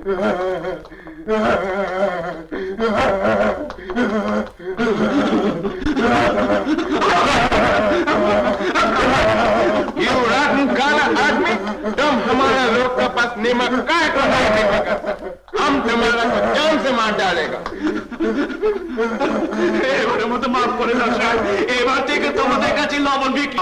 You rotten gonna hurt me? तुम हमारे लोग का पास नीमक काय को नहीं देखेगा, हम तुम्हारा को जान से मार डालेगा। এবারে মতো মাফ করে দাও সাহেব, এবার থেকে তোমাদের কাছে লবণ বিক্রি।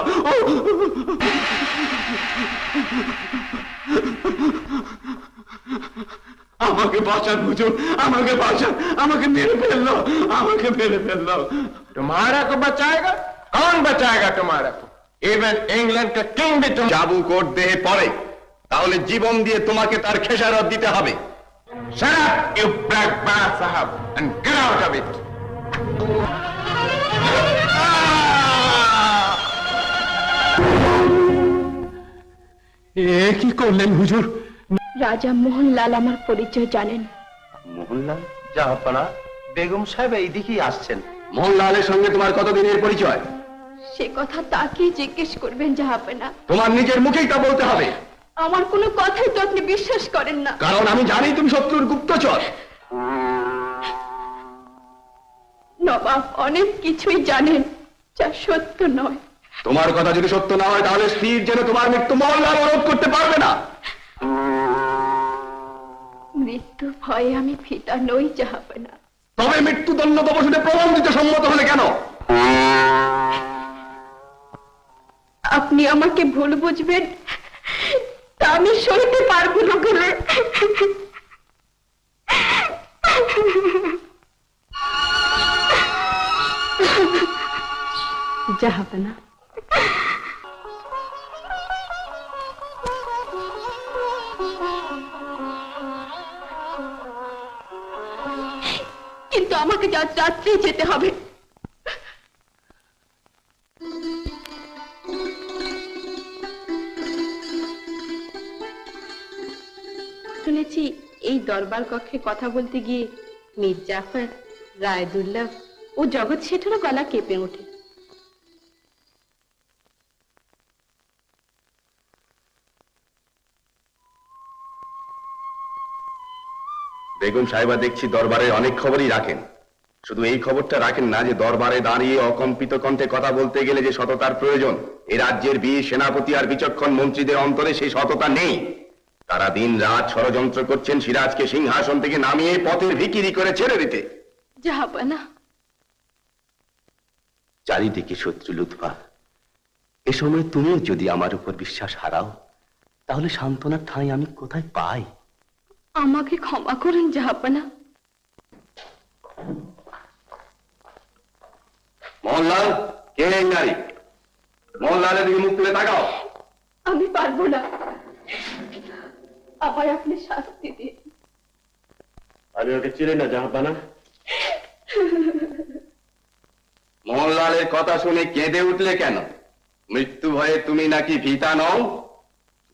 আমাকে বাঁচান হুজুর, আমাকে বাঁচান, আমাকে মেরে ফেললো, আমাকে মেরে ফেললো। तुम्हारा को बचाएगा? कौन बचाएगा तुम्हारा को? इवन इंग्लैंड का किंग भी तुम জাবু কোট দেহে পড়ে, তাহলে জীবন দিয়ে তোমাকে তার খেসারত দিতে হবে। Shut up, you black bar sahab, and get out of it. এ কি করলেন হুজুর? রাজা মোহনলাল আমার পরিচয় জানেন। মোহনলাল? জাহাপনা, বেগম সাহেব এইদিকেই আসছেন। মোহনলালের সঙ্গে তোমার কতদিনের পরিচয়? সে কথা তাকে জিজ্ঞেস করবেন জাহাপনা। তোমার নিজের মুখেই তা বলতে হবে। আমার কোনো কথাই তো আপনি বিশ্বাস করেন না। কারণ আমি জানি তুমি শত্রুর গুপ্তচর। নবাব অনেক কিছুই জানেন যা সত্য নয়। তোমার কথা যদি সত্য না হয় তাহলে স্থির যেন তোমার মৃত্যু মোহনলাল রোধ করতে পারবে না। মৃত্যু ভয়ে আমি ফিতা নই জাহাপনা। তবে মৃত্যুদণ্ড প্রবসনে প্রমাণ দিতে সম্মত হলে কেন? আপনি আমাকে ভুল বুঝবেন তা আমি সইতে পারবো না বলে। জাহাপনা, কিন্তু আমাকে আজ রাত্রে যেতে হবে। শুনেছি এই দরবার কক্ষে কথা বলতে গিয়ে মীর জাফর, রায়দুল্লাহ ও জগৎ শেঠেরও গলা কেঁপে ওঠে। বেগম সাহেবা দেখছি দরবারে অনেক খবরই রাখেন। শুধু এই খবরটা রাখেন না যে দরবারে দাঁড়িয়ে অকম্পিত কণ্ঠে কথা বলতে গেলে যে সততার প্রয়োজন, এই রাজ্যের বীর সেনাপতি আর বিচক্ষণ মন্ত্রীদের অন্তরে সেই সততা নেই। তারা দিন রাত ষড়যন্ত্র করছেন সিরাজকে সিংহাসন থেকে নামিয়ে পথের ভিখিরি করে ছেড়ে দিতে। জাহাপনা, চারিদিকে শত্রু লুৎফা। এ সময় তুমিও যদি আমার উপর বিশ্বাস হারাও তাহলে সান্ত্বনার ঠাঁই আমি কোথায় পাই? আমাকে ক্ষমা করুন জাহাপনা। মোহনলাল, কে এই নারী? মোহনলালের দিকে মুখ তুলে তাকাও। আমি পারবো না, আমায় আপনি শাস্তি দিন। আমি ওকে চিনি না জাহাপানা। মোহনলালের কথা শুনে কেঁদে উঠলে কেন? মৃত্যু ভয়ে তুমি নাকি ভীতা নও?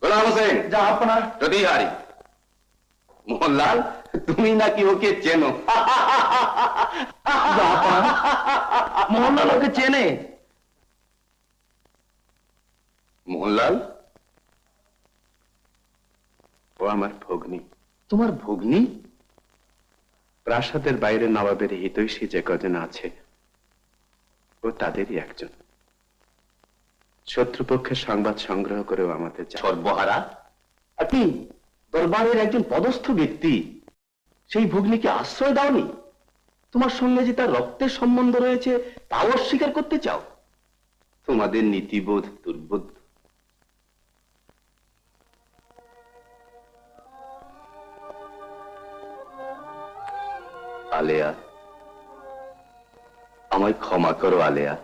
গোলাম হোসেন, জাহাপানা, প্রতিহারী। মোহনলাল, তুমি নাকি ওকে চেনো? মোহনলাল ওকে চেনে? মোহনলাল, ও আমার ভগ্নী। তোমার ভগ্নী? প্রাসাদের বাইরে নবাবের হিতৈষী যে কজন আছে ও তাদেরই একজন। শত্রুপক্ষের সংবাদ সংগ্রহ করেও আমাদের সর্বহারা। আপনি দরবারের একজন পদস্থ ব্যক্তি, সেই ভগ্নীকে আশ্রয় দাওনি? তোমার সঙ্গে যে তার রক্তের সম্বন্ধ রয়েছে তাও অস্বীকার করতে চাও? তোমাদের নীতিবোধ দুর্বোধ্য। আলেয়া, আমায় ক্ষমা করো আলেয়া।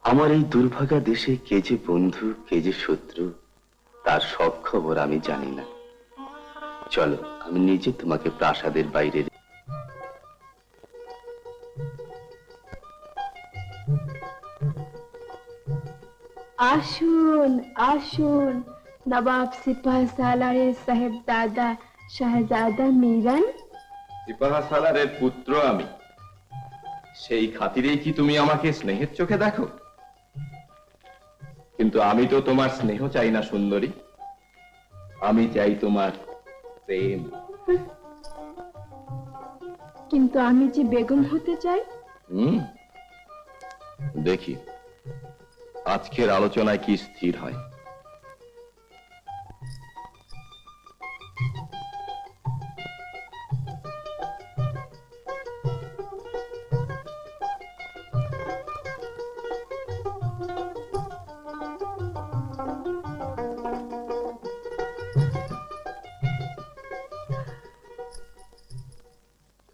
আমার এই দুর্ভাগা দেশে কে যে বন্ধু কে যে শত্রু তার সব খবর আমি জানি না। চলো আমি নিজে তোমাকে প্রাসাদের বাইরে। আসুন আসুন, নবাব সিপাহ সালারের সাহেবজাদা শাহজাদা মিরান। সিপাহ সালারের পুত্র আমি, সেই খাতিরেই কি তুমি আমাকে স্নেহের চোখে দেখো? কিন্তু আমি তো তোমার স্নেহ চাই না সুন্দরী, আমি চাই তোমার প্রেম। কিন্তু আমি যে বেগম হতে চাই। দেখি আজকের আলোচনায় কি স্থির হয়।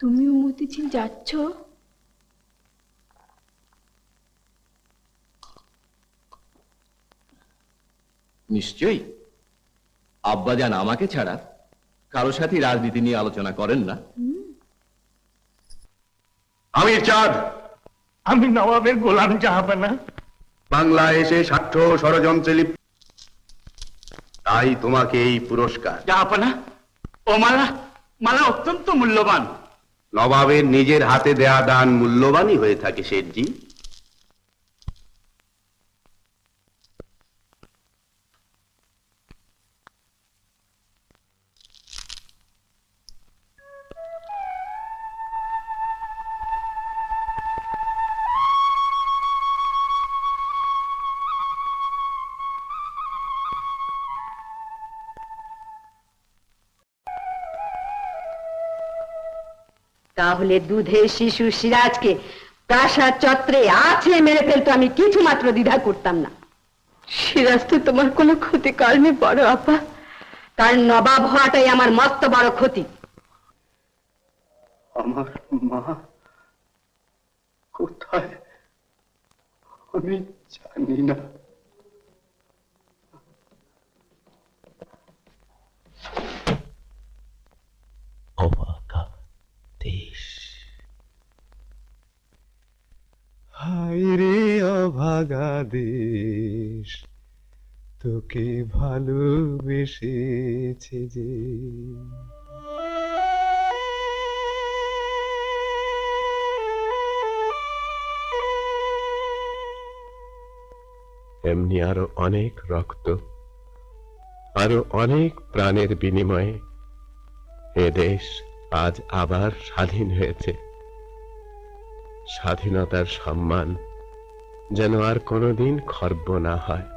তুমিও মতিঝিল যাচ্ছ? নিশ্চয়ই। আব্বাজান আমাকে ছাড়া কারো সাথে রাজনীতি নিয়ে আলোচনা করেন না। আমির চাঁদ, আমি নবাবের গোলাম জাহাপানা। বাংলায় এসে স্বার্থ ষড়যন্ত্রে লিপ্ত, তাই তোমাকে এই পুরস্কার। জাহাপানা, ও মালা, মালা অত্যন্ত মূল্যবান। নবাবের নিজের হাতে দেয়া দান মূল্যবানই হয়ে থাকে শেঠজি। তাহলে দুধের শিশু সিরাজকে প্রাসাদ চত্বরে আছে মেরে ফেলতো আমি কিছু মাত্র দ্বিধা করতাম না। সিরাজ তো তোমার কোনো ক্ষতি করেনি বড় আপা। তার নবাব হওয়াটাই আমার মস্ত বড় ক্ষতি। আমার মা কোথায় আমি জানি না। অবাকা দেশ, হায় রে অভাগা দেশ, তোকে ভালোবেসেছে যে। এমনি আরো অনেক রক্ত, আরো অনেক প্রাণের বিনিময়ে এ দেশ আজ আবার স্বাধীন হয়েছে। স্বাধীনতার সম্মান যেন আর কোনোদিন খর্ব না হয়।